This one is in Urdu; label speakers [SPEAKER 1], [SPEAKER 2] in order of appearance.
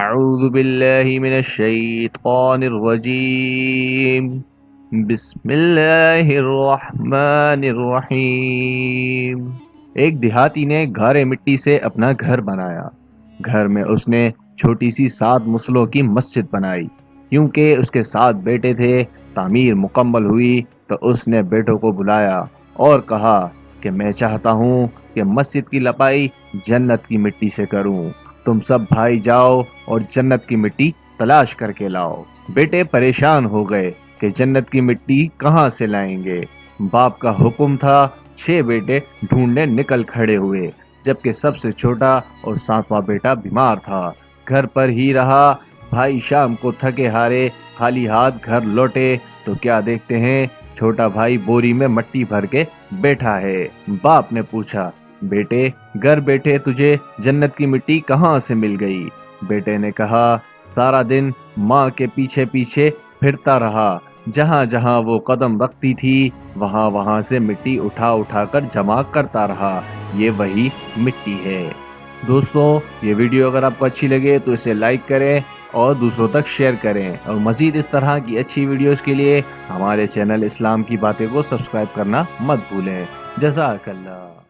[SPEAKER 1] اعوذ باللہ من الشیطان الرجیم بسم اللہ الرحمن الرحیم۔ ایک دیہاتی نے گھارے مٹی سے اپنا گھر بنایا۔ گھر میں اس نے چھوٹی سی 7 مسلوں کی مسجد بنائی۔ کیونکہ اس کے 7 بیٹے تھے، تعمیر مکمل ہوئی تو اس نے بیٹوں کو بلایا اور کہا کہ میں چاہتا ہوں کہ مسجد کی لپائی جنت کی مٹی سے کروں۔ تم سب بھائی جاؤ اور جنت کی مٹی تلاش کر کے لاؤ۔ بیٹے پریشان ہو گئے کہ جنت کی مٹی کہاں سے لائیں گے۔ باپ کا حکم تھا، 6 بیٹے ڈھونڈنے نکل کھڑے ہوئے، جبکہ سب سے چھوٹا اور 7واں بیٹا بیمار تھا، گھر پر ہی رہا۔ بھائی شام کو تھکے ہارے خالی ہاتھ گھر لوٹے تو کیا دیکھتے ہیں، چھوٹا بھائی بوری میں مٹی بھر کے بیٹھا ہے۔ باپ نے پوچھا، بیٹے گھر بیٹھے تجھے جنت کی مٹی کہاں سے مل گئی؟ بیٹے نے کہا، سارا دن ماں کے پیچھے پیچھے پھرتا رہا، جہاں جہاں وہ قدم رکھتی تھی وہاں وہاں سے مٹی اٹھا اٹھا کر جمع کرتا رہا، یہ وہی مٹی ہے۔ دوستو، یہ ویڈیو اگر آپ کو اچھی لگے تو اسے لائک کریں اور دوسروں تک شیئر کریں، اور مزید اس طرح کی اچھی ویڈیوز کے لیے ہمارے چینل اسلام کی باتیں کو سبسکرائب کرنا مت بھولیں۔ جزاک اللہ۔